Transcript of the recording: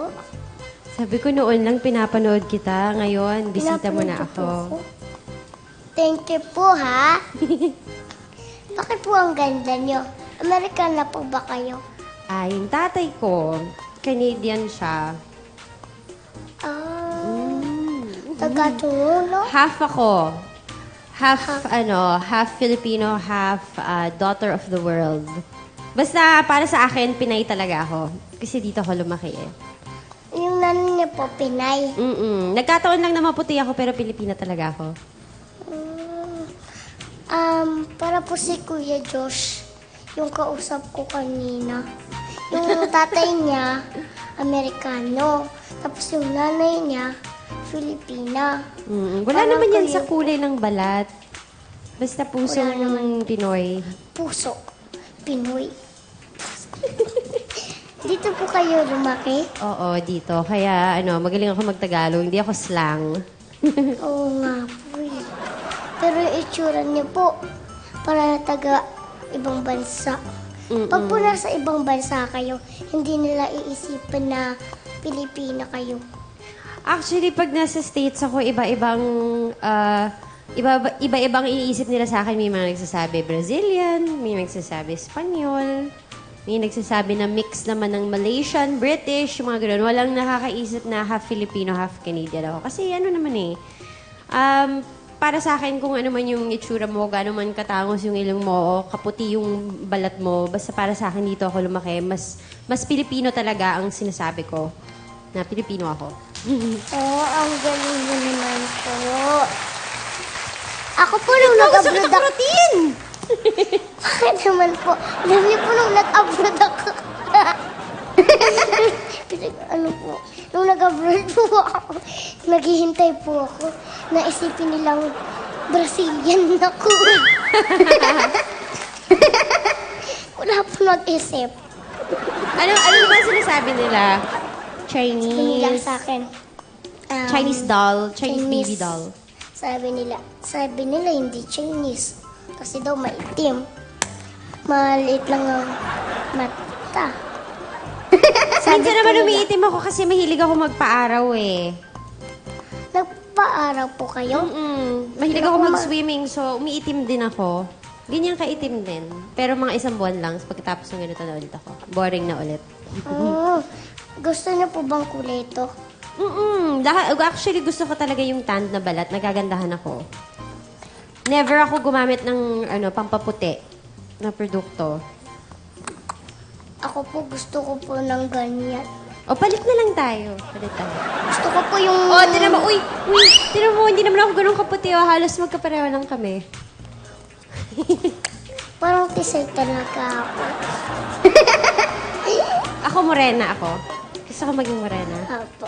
po. Sabi ko noon lang pinapanood kita. Ngayon, bisita mo na Pinapanood po ako. Thank you po, ha? Bakit po ang ganda nyo? American na po ba kayo? Ay, yung tatay ko, Canadian siya. Taga-tungo, no? Half ako. Half Filipino, half daughter of the world. Basta para sa akin, Pinay talaga ako. Kasi dito ako lumaki eh. Yung nanay niya po, Pinay. Nagkataon lang na maputi ako pero Pilipina talaga ako. Para po si Kuya Josh, yung kausap ko kanina. Yung tatay niya, Amerikano. Tapos yung nanay niya, Filipina. Wala Parang naman yan kayo- sa kulay ng balat. Basta pusong Pinoy. Puso, Pinoy. Dito po kayo lumaki? Oo, dito. Kaya magaling ako magtagalog. Hindi ako slang. Oo nga po eh. Pero yung itsura niyo po, para taga ibang bansa. Pag po nasa ibang bansa kayo, hindi nila iisipan na Pilipina kayo. Actually, pag nasa States ako, iba-ibang iniisip nila sa akin. May mga nagsasabi Brazilian, may nagsasabi Espanyol, may nagsasabi na mix naman ng Malaysian, British, yung mga gano'n. Walang nakakaisip na half Filipino, half Canadian ako. Kasi para sa akin, kung ano man yung itsura mo, gano'n man katangos yung ilong mo, o kaputi yung balat mo, basta para sa akin dito ako lumaki, mas Pilipino talaga ang sinasabi ko na Pilipino ako. Oo, ang galing mo naman po. Ako po nung nag-abroad ako. Bakit naman po? Alam niyo po nung nag-abroad ako. Nung nag-abroad po ako, naghihintay po ako na isipin nilang Brazilian ako. Wala po nag-isip. Ano ba sinasabi nila? Sabi nila Chinese? sa akin. Chinese doll? Chinese Chinese. baby doll? Sabi nila hindi Chinese. Kasi daw maitim. Maliit lang ang mata. Minsan naman umiitim ako kasi mahilig ako magpa-araw eh. Nagpa-araw po kayo? Mahilig ako mag-swimming, so umiitim din ako. Ganyan kaitim din. Pero mga isang buwan lang, pagkatapos ng ganito na ulit ako. Boring na ulit. Gusto niyo po bang kulay ito? Actually, gusto ko talaga yung tanned na balat. Nagagandahan ako. Never ako gumamit ng pampaputi na produkto. Ako po gusto ko po ng ganyan. O, palit na lang tayo. Palit tayo. Gusto ko po yung... Tinan mo, tinan mo, hindi naman ako ganun kaputi. Halos magkapareho lang kami. Parang tisay talaga ako. Ako, morena ako. Gusto ko maging morena. Apo.